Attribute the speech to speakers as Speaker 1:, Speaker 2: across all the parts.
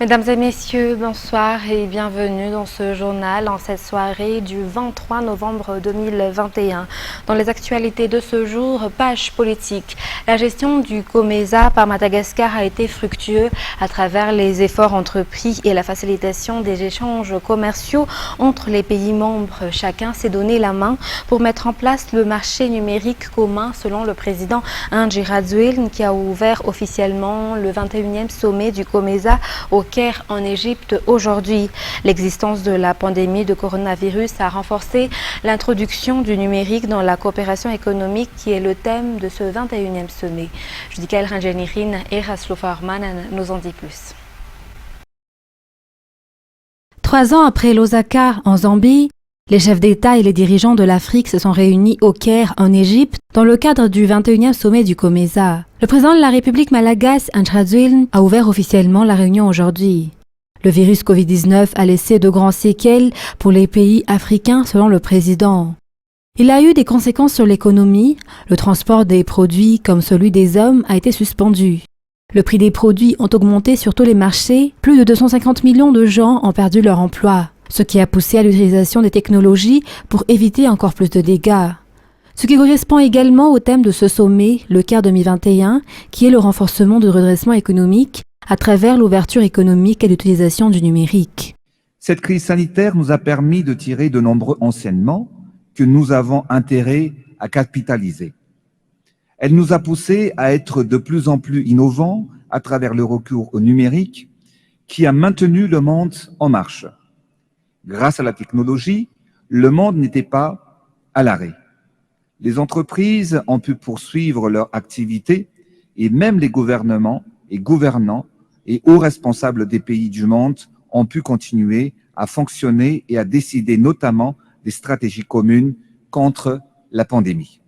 Speaker 1: Mesdames et messieurs, bonsoir et bienvenue dans ce journal en cette soirée du 23 novembre 2021. Dans les actualités de ce jour, page politique. La gestion du COMESA par Madagascar a été fructueuse à travers les efforts entrepris et la facilitation des échanges commerciaux entre les pays membres. Chacun s'est donné la main pour mettre en place le marché numérique commun selon le président Andry Rajoelina qui a ouvert officiellement le 21e sommet du COMESA au Caire en Égypte aujourd'hui. L'existence de la pandémie de coronavirus a renforcé l'introduction du numérique dans la coopération économique qui est le thème de ce 21e sommet. Judicaël Ranjanirin et Raslo Farman nous en dit plus.
Speaker 2: 3 ans après l'Osaka en Zambie, les chefs d'État et les dirigeants de l'Afrique se sont réunis au Caire en Égypte dans le cadre du 21e sommet du COMESA. Le président de la République malgache, Andry Rajoelina, a ouvert officiellement la réunion aujourd'hui. Le virus Covid-19 a laissé de grandes séquelles pour les pays africains selon le président. Il a eu des conséquences sur l'économie, le transport des produits comme celui des hommes a été suspendu. Le prix des produits ont augmenté sur tous les marchés, plus de 250 millions de gens ont perdu leur emploi, ce qui a poussé à l'utilisation des technologies pour éviter encore plus de dégâts. Ce qui correspond également au thème de ce sommet, le Caire 2021, qui est le renforcement du redressement économique à travers l'ouverture économique et l'utilisation du numérique.
Speaker 3: Cette crise sanitaire nous a permis de tirer de nombreux enseignements que nous avons intérêt à capitaliser. Elle nous a poussés à être de plus en plus innovants à travers le recours au numérique qui a maintenu le monde en marche. Grâce à la technologie, le monde n'était pas à l'arrêt. Les entreprises ont pu poursuivre leur activité et même les gouvernements et gouvernants et hauts responsables des pays du monde ont pu continuer à fonctionner et à décider notamment des stratégies communes contre la pandémie.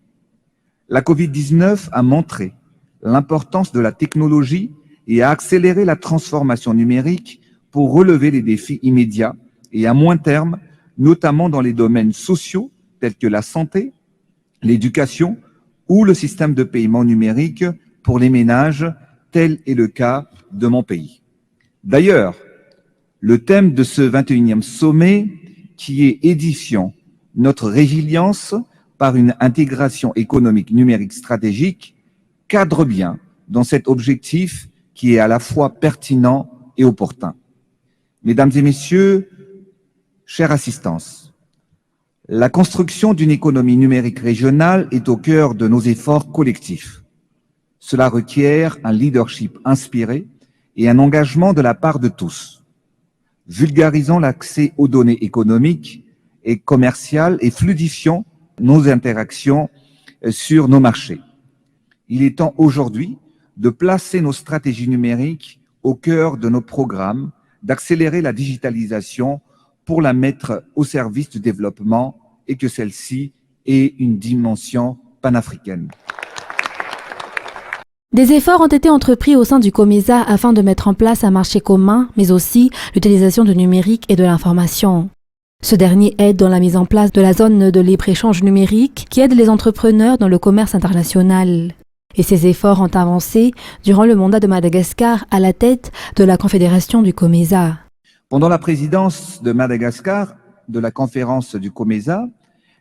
Speaker 3: La Covid-19 a montré l'importance de la technologie et a accéléré la transformation numérique pour relever les défis immédiats et à moyen terme, notamment dans les domaines sociaux tels que la santé, l'éducation ou le système de paiement numérique pour les ménages, tel est le cas de mon pays. D'ailleurs, le thème de ce 21e sommet, qui est édifiant, notre résilience par une intégration économique numérique stratégique, cadre bien dans cet objectif qui est à la fois pertinent et opportun. Mesdames et messieurs, chère assistance, la construction d'une économie numérique régionale est au cœur de nos efforts collectifs. Cela requiert un leadership inspiré et un engagement de la part de tous, vulgarisant l'accès aux données économiques et commerciales et fluidifiant nos interactions sur nos marchés. Il est temps aujourd'hui de placer nos stratégies numériques au cœur de nos programmes, d'accélérer la digitalisation pour la mettre au service du développement et que celle-ci ait une dimension panafricaine.
Speaker 2: Des efforts ont été entrepris au sein du COMESA afin de mettre en place un marché commun, mais aussi l'utilisation du numérique et de l'information. Ce dernier aide dans la mise en place de la zone de libre-échange numérique qui aide les entrepreneurs dans le commerce international. Et ces efforts ont avancé durant le mandat de Madagascar à la tête de la Confédération du COMESA.
Speaker 3: Pendant la présidence de Madagascar de la conférence du COMESA,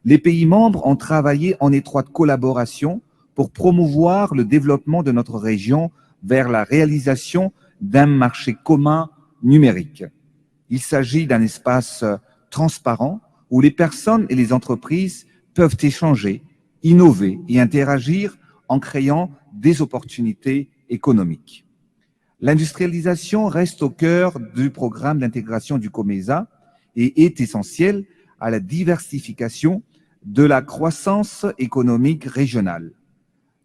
Speaker 3: les pays membres ont travaillé en étroite collaboration pour promouvoir le développement de notre région vers la réalisation d'un marché commun numérique. Il s'agit d'un espace transparent où les personnes et les entreprises peuvent échanger, innover et interagir en créant des opportunités économiques. L'industrialisation reste au cœur du programme d'intégration du COMESA et est essentielle à la diversification de la croissance économique régionale.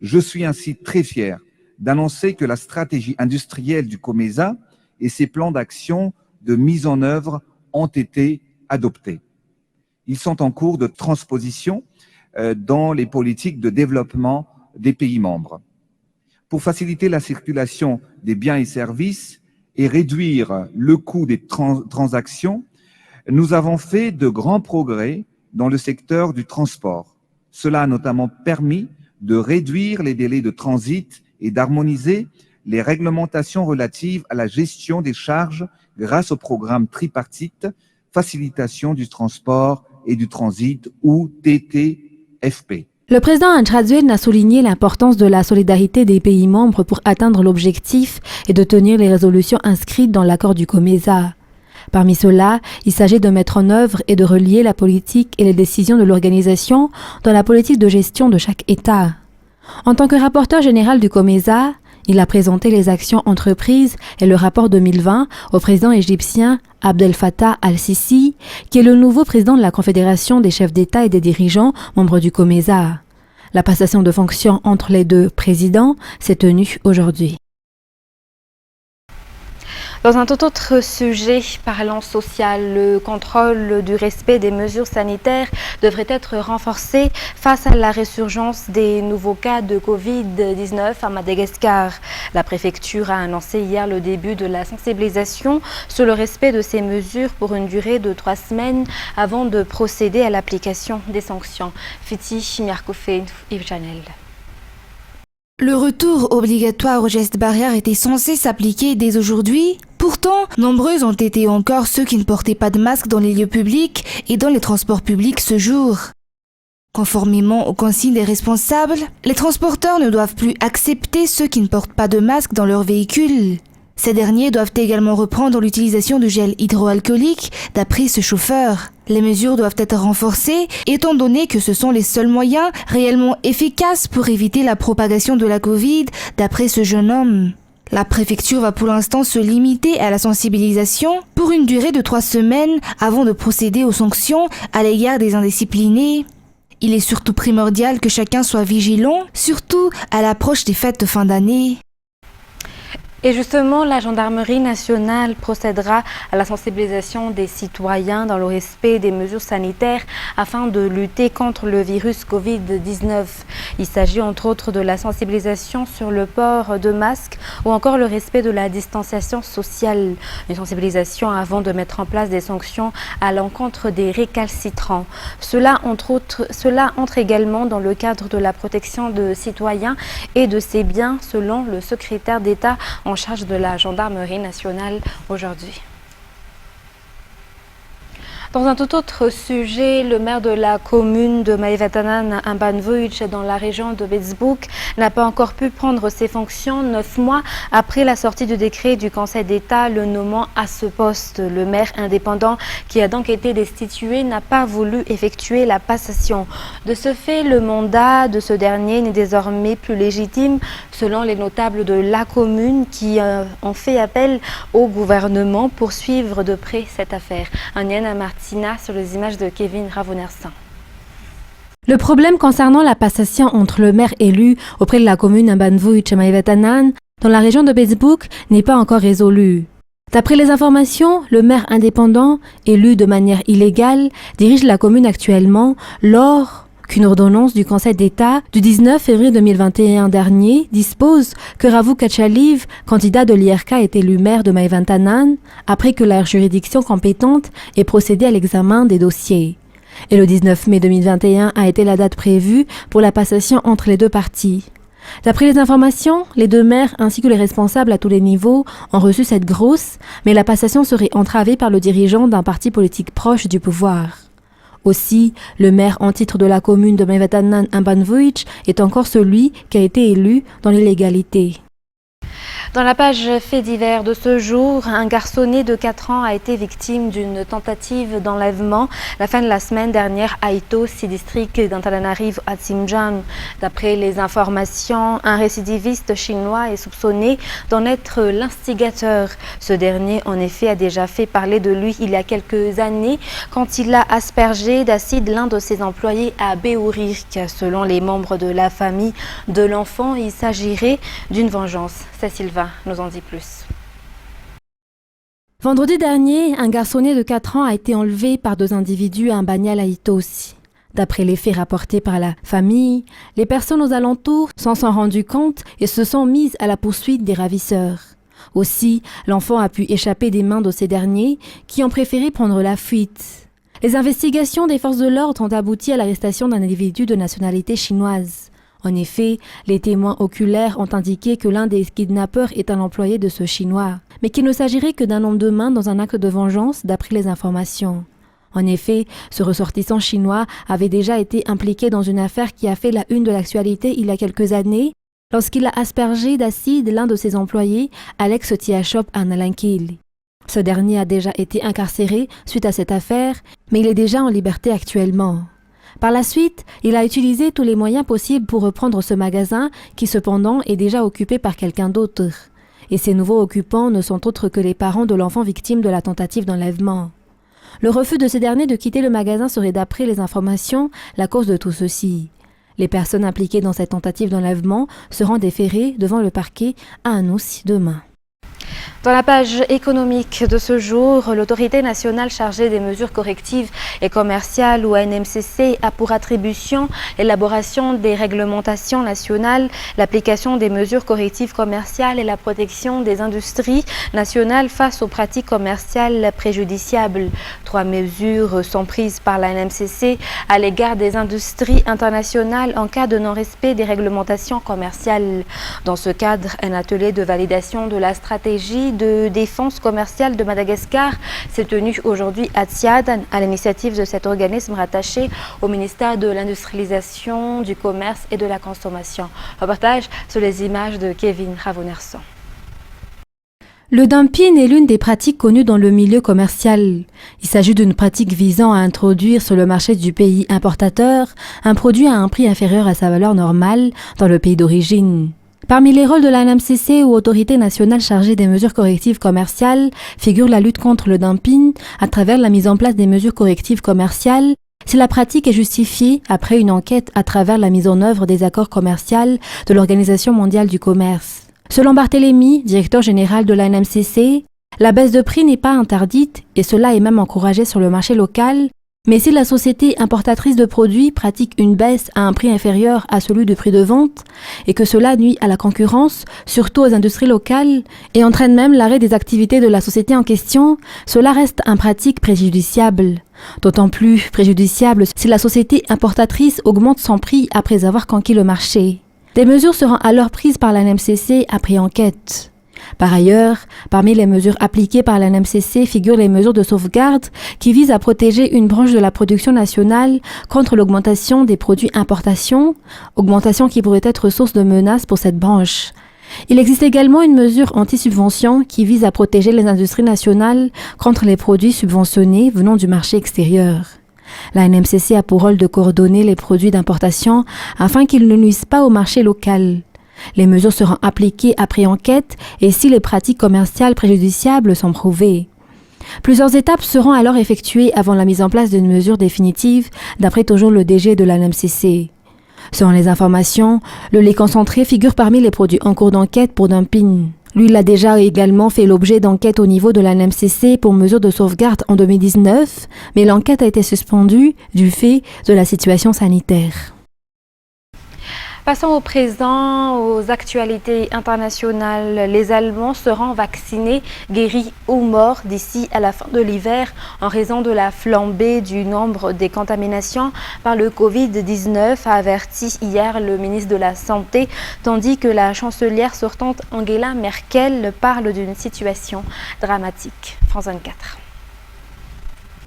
Speaker 3: Je suis ainsi très fier d'annoncer que la stratégie industrielle du COMESA et ses plans d'action de mise en œuvre ont été adoptés. Ils sont en cours de transposition dans les politiques de développement des pays membres. Pour faciliter la circulation des biens et services et réduire le coût des transactions, nous avons fait de grands progrès dans le secteur du transport. Cela a notamment permis de réduire les délais de transit et d'harmoniser les réglementations relatives à la gestion des charges grâce au programme tripartite Facilitation du transport et du transit ou TTFP.
Speaker 2: Le président Andrade a souligné l'importance de la solidarité des pays membres pour atteindre l'objectif et de tenir les résolutions inscrites dans l'accord du COMESA. Parmi ceux-là, il s'agit de mettre en œuvre et de relier la politique et les décisions de l'organisation dans la politique de gestion de chaque État. En tant que rapporteur général du COMESA, il a présenté les actions entreprises et le rapport 2020 au président égyptien Abdel Fattah al-Sisi, qui est le nouveau président de la Confédération des chefs d'État et des dirigeants membres du COMESA. La passation de fonctions entre les deux présidents s'est tenue aujourd'hui.
Speaker 1: Dans un tout autre sujet, parlant social, le contrôle du respect des mesures sanitaires devrait être renforcé face à la résurgence des nouveaux cas de Covid-19 à Madagascar. La préfecture a annoncé hier le début de la sensibilisation sur le respect de ces mesures pour une durée de 3 semaines avant de procéder à l'application des sanctions. Fiti Miarkoufe, Yves Chanel.
Speaker 4: Le retour obligatoire aux gestes barrières était censé s'appliquer dès aujourd'hui. Pourtant, nombreux ont été encore ceux qui ne portaient pas de masque dans les lieux publics et dans les transports publics ce jour. Conformément aux consignes des responsables, les transporteurs ne doivent plus accepter ceux qui ne portent pas de masque dans leur véhicule. Ces derniers doivent également reprendre l'utilisation du gel hydroalcoolique, d'après ce chauffeur. Les mesures doivent être renforcées, étant donné que ce sont les seuls moyens réellement efficaces pour éviter la propagation de la Covid, d'après ce jeune homme. La préfecture va pour l'instant se limiter à la sensibilisation pour une durée de 3 semaines avant de procéder aux sanctions à l'égard des indisciplinés. Il est surtout primordial que chacun soit vigilant, surtout à l'approche des fêtes de fin d'année.
Speaker 1: Et justement, la gendarmerie nationale procédera à la sensibilisation des citoyens dans le respect des mesures sanitaires afin de lutter contre le virus Covid-19. Il s'agit entre autres de la sensibilisation sur le port de masques ou encore le respect de la distanciation sociale. Une sensibilisation avant de mettre en place des sanctions à l'encontre des récalcitrants. Cela entre également dans le cadre de la protection de citoyens et de ses biens selon le secrétaire d'État en charge de la gendarmerie nationale aujourd'hui. Dans un tout autre sujet, le maire de la commune de Maïvatanan, Mbanvuic, dans la région de Bezbouk, n'a pas encore pu prendre ses fonctions 9 mois après la sortie du décret du Conseil d'État le nommant à ce poste. Le maire indépendant, qui a donc été destitué, n'a pas voulu effectuer la passation. De ce fait, le mandat de ce dernier n'est désormais plus légitime, selon les notables de la commune qui ont fait appel au gouvernement pour suivre de près cette affaire. Anienne Martina sur les images de Kevin Ravonersin.
Speaker 2: Le problème concernant la passation entre le maire élu auprès de la commune Mbanvuic et Maïvatanan dans la région de Bezbouk n'est pas encore résolu. D'après les informations, le maire indépendant, élu de manière illégale, dirige la commune actuellement lors qu'une ordonnance du Conseil d'État du 19 février 2021 dernier dispose que Ravou Kachaliv, candidat de l'IRK, est élu maire de Maïvatanan après que la juridiction compétente ait procédé à l'examen des dossiers. Et le 19 mai 2021 a été la date prévue pour la passation entre les deux parties. D'après les informations, les deux maires ainsi que les responsables à tous les niveaux ont reçu cette grosse, mais la passation serait entravée par le dirigeant d'un parti politique proche du pouvoir. Aussi, le maire en titre de la commune de Maïvatanan, Mbanvuic, est encore celui qui a été élu dans l'illégalité.
Speaker 1: Dans la page fait divers de ce jour, un garçonnet de 4 ans a été victime d'une tentative d'enlèvement la fin de la semaine dernière à Ito, district d'Antananarivo à Tsimjan. D'après les informations, un récidiviste chinois est soupçonné d'en être l'instigateur. Ce dernier, en effet, a déjà fait parler de lui il y a quelques années quand il a aspergé d'acide l'un de ses employés à Béourirk. Selon les membres de la famille de l'enfant, il s'agirait d'une vengeance. Cécile nous en dit plus.
Speaker 2: Vendredi dernier, un garçonnet de 4 ans a été enlevé par 2 individus à un bagnal à Itosi. D'après les faits rapportés par la famille, les personnes aux alentours s'en sont rendues compte et se sont mises à la poursuite des ravisseurs. Aussi, l'enfant a pu échapper des mains de ces derniers qui ont préféré prendre la fuite. Les investigations des forces de l'ordre ont abouti à l'arrestation d'un individu de nationalité chinoise. En effet, les témoins oculaires ont indiqué que l'un des kidnappeurs est un employé de ce Chinois, mais qu'il ne s'agirait que d'un homme de main dans un acte de vengeance d'après les informations. En effet, ce ressortissant chinois avait déjà été impliqué dans une affaire qui a fait la une de l'actualité il y a quelques années, lorsqu'il a aspergé d'acide l'un de ses employés, Alex Tiashop à Nalankil. Ce dernier a déjà été incarcéré suite à cette affaire, mais il est déjà en liberté actuellement. Par la suite, il a utilisé tous les moyens possibles pour reprendre ce magasin qui cependant est déjà occupé par quelqu'un d'autre. Et ces nouveaux occupants ne sont autres que les parents de l'enfant victime de la tentative d'enlèvement. Le refus de ce dernier de quitter le magasin serait d'après les informations la cause de tout ceci. Les personnes impliquées dans cette tentative d'enlèvement seront déférées devant le parquet à Anoussi demain.
Speaker 1: Dans la page économique de ce jour, l'autorité nationale chargée des mesures correctives et commerciales ou ANMCC a pour attribution l'élaboration des réglementations nationales, l'application des mesures correctives commerciales et la protection des industries nationales face aux pratiques commerciales préjudiciables. 3 mesures sont prises par l'ANMCC à l'égard des industries internationales en cas de non-respect des réglementations commerciales. Dans ce cadre, un atelier de validation de la stratégie de défense commerciale de Madagascar s'est tenu aujourd'hui à Tsiad, à l'initiative de cet organisme rattaché au ministère de l'Industrialisation, du Commerce et de la Consommation. Reportage sur les images de Kevin Ravonerson.
Speaker 2: Le dumping est l'une des pratiques connues dans le milieu commercial. Il s'agit d'une pratique visant à introduire sur le marché du pays importateur un produit à un prix inférieur à sa valeur normale dans le pays d'origine. Parmi les rôles de l'ANMCC ou autorité nationale chargée des mesures correctives commerciales figure la lutte contre le dumping à travers la mise en place des mesures correctives commerciales si la pratique est justifiée après une enquête à travers la mise en œuvre des accords commerciaux de l'Organisation mondiale du commerce. Selon Barthélémy, directeur général de l'ANMCC, la baisse de prix n'est pas interdite et cela est même encouragé sur le marché local. Mais si la société importatrice de produits pratique une baisse à un prix inférieur à celui du prix de vente et que cela nuit à la concurrence, surtout aux industries locales, et entraîne même l'arrêt des activités de la société en question, cela reste une pratique préjudiciable. D'autant plus préjudiciable si la société importatrice augmente son prix après avoir conquis le marché. Des mesures seront alors prises par l'ANMCC après enquête. Par ailleurs, parmi les mesures appliquées par l'ANMCC figurent les mesures de sauvegarde qui visent à protéger une branche de la production nationale contre l'augmentation des produits importations, augmentation qui pourrait être source de menaces pour cette branche. Il existe également une mesure anti-subvention qui vise à protéger les industries nationales contre les produits subventionnés venant du marché extérieur. L'ANMCC a pour rôle de coordonner les produits d'importation afin qu'ils ne nuisent pas au marché local. Les mesures seront appliquées après enquête et si les pratiques commerciales préjudiciables sont prouvées. Plusieurs étapes seront alors effectuées avant la mise en place d'une mesure définitive, d'après toujours le DG de l'ANMCC. Selon les informations, le lait concentré figure parmi les produits en cours d'enquête pour dumping. Lui, a déjà également fait l'objet d'enquêtes au niveau de l'ANMCC pour mesure de sauvegarde en 2019, mais l'enquête a été suspendue du fait de la situation sanitaire.
Speaker 1: Passons au présent, aux actualités internationales. Les Allemands seront vaccinés, guéris ou morts d'ici à la fin de l'hiver en raison de la flambée du nombre des contaminations par le Covid-19, a averti hier le ministre de la Santé, tandis que la chancelière sortante Angela Merkel parle d'une situation dramatique. France 24.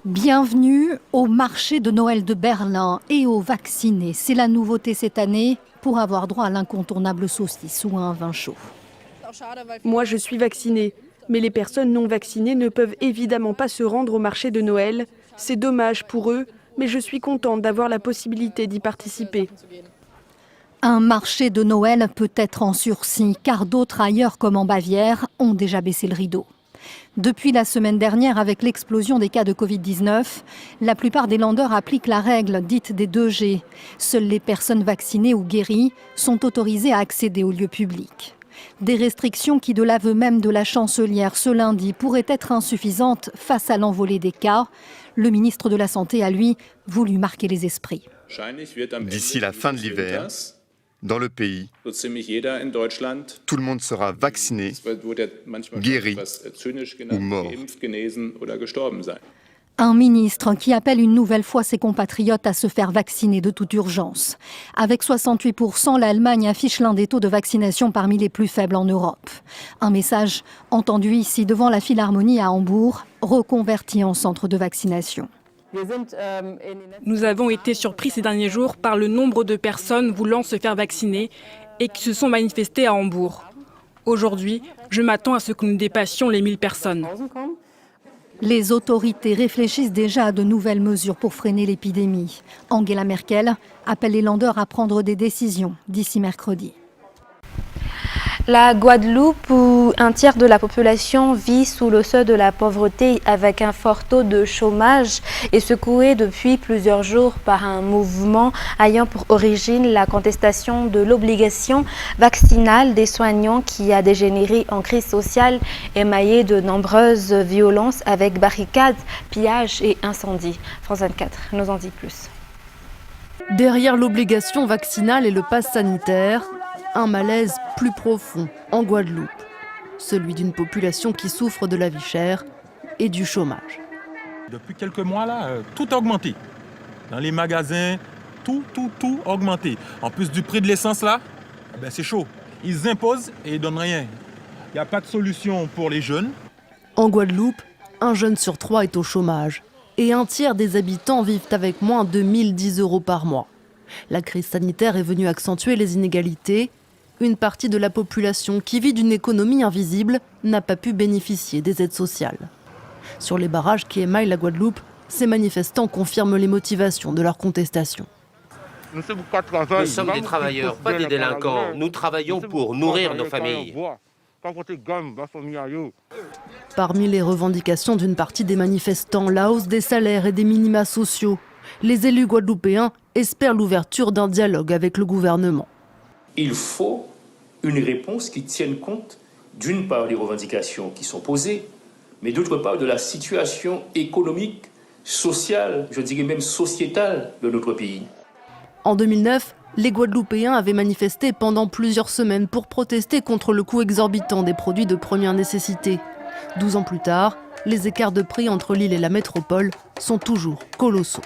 Speaker 5: Bienvenue au marché de Noël de Berlin et aux vaccinés. C'est la nouveauté cette année pour avoir droit à l'incontournable saucisse ou à un vin chaud.
Speaker 6: Moi, je suis vaccinée, mais les personnes non vaccinées ne peuvent évidemment pas se rendre au marché de Noël. C'est dommage pour eux, mais je suis contente d'avoir la possibilité d'y participer.
Speaker 5: Un marché de Noël peut être en sursis, car d'autres ailleurs, comme en Bavière, ont déjà baissé le rideau. Depuis la semaine dernière, avec l'explosion des cas de Covid-19, la plupart des landeurs appliquent la règle dite des 2G. Seules les personnes vaccinées ou guéries sont autorisées à accéder aux lieux publics. Des restrictions qui, de l'aveu même de la chancelière ce lundi, pourraient être insuffisantes face à l'envolée des cas. Le ministre de la Santé a, lui, voulu marquer les esprits.
Speaker 7: D'ici la fin de l'hiver, dans le pays, tout le monde sera vacciné, guéri ou mort.
Speaker 5: Un ministre qui appelle une nouvelle fois ses compatriotes à se faire vacciner de toute urgence. Avec 68%, l'Allemagne affiche l'un des taux de vaccination parmi les plus faibles en Europe. Un message entendu ici devant la Philharmonie à Hambourg, reconverti en centre de vaccination.
Speaker 8: Nous avons été surpris ces derniers jours par le nombre de personnes voulant se faire vacciner et qui se sont manifestées à Hambourg. Aujourd'hui, je m'attends à ce que nous dépassions les 1000 personnes.
Speaker 5: Les autorités réfléchissent déjà à de nouvelles mesures pour freiner l'épidémie. Angela Merkel appelle les Länder à prendre des décisions d'ici mercredi.
Speaker 1: La Guadeloupe, où un tiers de la population vit sous le seuil de la pauvreté avec un fort taux de chômage, est secouée depuis plusieurs jours par un mouvement ayant pour origine la contestation de l'obligation vaccinale des soignants qui a dégénéré en crise sociale émaillée de nombreuses violences avec barricades, pillages et incendies. France 24 nous en dit plus.
Speaker 9: Derrière l'obligation vaccinale et le pass sanitaire, un malaise plus profond en Guadeloupe, celui d'une population qui souffre de la vie chère et du chômage.
Speaker 10: Depuis quelques mois, là, tout a augmenté. Dans les magasins, tout a augmenté. En plus du prix de l'essence, là, c'est chaud. Ils imposent et ils donnent rien. Il n'y a pas de solution pour les jeunes.
Speaker 9: En Guadeloupe, un jeune sur 3 est au chômage et un tiers des habitants vivent avec moins de 1010 € par mois. La crise sanitaire est venue accentuer les inégalités. Une partie de la population qui vit d'une économie invisible n'a pas pu bénéficier des aides sociales. Sur les barrages qui émaillent la Guadeloupe, ces manifestants confirment les motivations de leur contestation.
Speaker 11: Nous sommes des travailleurs, pas des délinquants. Nous travaillons pour nourrir nos familles.
Speaker 9: Parmi les revendications d'une partie des manifestants, la hausse des salaires et des minima sociaux. Les élus guadeloupéens espèrent l'ouverture d'un dialogue avec le gouvernement.
Speaker 12: Il faut une réponse qui tienne compte d'une part des revendications qui sont posées, mais d'autre part de la situation économique, sociale, je dirais même sociétale de notre pays.
Speaker 9: En 2009, les Guadeloupéens avaient manifesté pendant plusieurs semaines pour protester contre le coût exorbitant des produits de première nécessité. 12 ans plus tard, les écarts de prix entre l'île et la métropole sont toujours colossaux.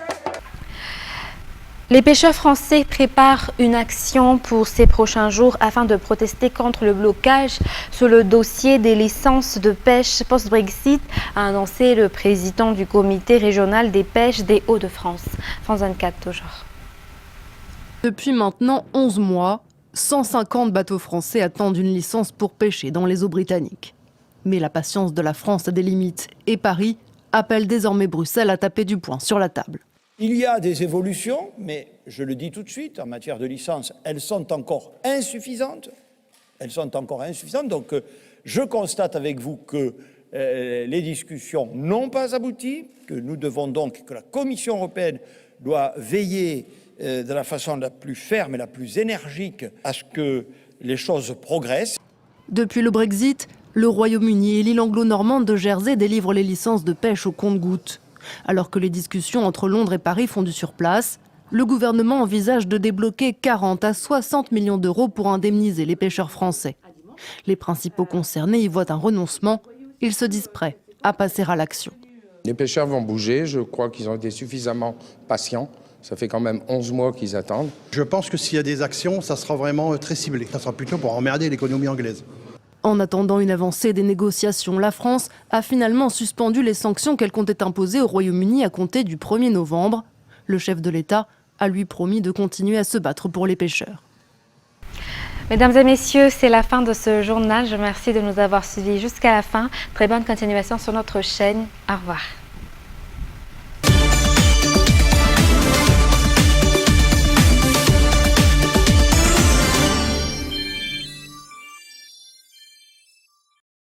Speaker 1: Les pêcheurs français préparent une action pour ces prochains jours afin de protester contre le blocage sur le dossier des licences de pêche post-Brexit, a annoncé le président du comité régional des pêches des Hauts-de-France. France 24 toujours.
Speaker 9: Depuis maintenant 11 mois, 150 bateaux français attendent une licence pour pêcher dans les eaux britanniques. Mais la patience de la France a des limites et Paris appelle désormais Bruxelles à taper du poing sur la table.
Speaker 13: Il y a des évolutions, mais je le dis tout de suite, en matière de licence, elles sont encore insuffisantes. Donc, je constate avec vous que les discussions n'ont pas abouti, que nous devons donc, que la Commission européenne doit veiller de la façon la plus ferme et la plus énergique à ce que les choses progressent.
Speaker 9: Depuis le Brexit, le Royaume-Uni et l'île anglo-normande de Jersey délivrent les licences de pêche au compte-gouttes. Alors que les discussions entre Londres et Paris font du surplace, le gouvernement envisage de débloquer 40 à 60 millions d'euros pour indemniser les pêcheurs français. Les principaux concernés y voient un renoncement. Ils se disent prêts à passer à l'action.
Speaker 14: Les pêcheurs vont bouger. Je crois qu'ils ont été suffisamment patients. Ça fait quand même 11 mois qu'ils attendent.
Speaker 15: Je pense que s'il y a des actions, ça sera vraiment très ciblé. Ça sera plutôt pour emmerder l'économie anglaise.
Speaker 9: En attendant une avancée des négociations, la France a finalement suspendu les sanctions qu'elle comptait imposer au Royaume-Uni à compter du 1er novembre. Le chef de l'État a lui promis de continuer à se battre pour les pêcheurs.
Speaker 1: Mesdames et messieurs, c'est la fin de ce journal. Je vous remercie de nous avoir suivis jusqu'à la fin. Très bonne continuation sur notre chaîne. Au revoir.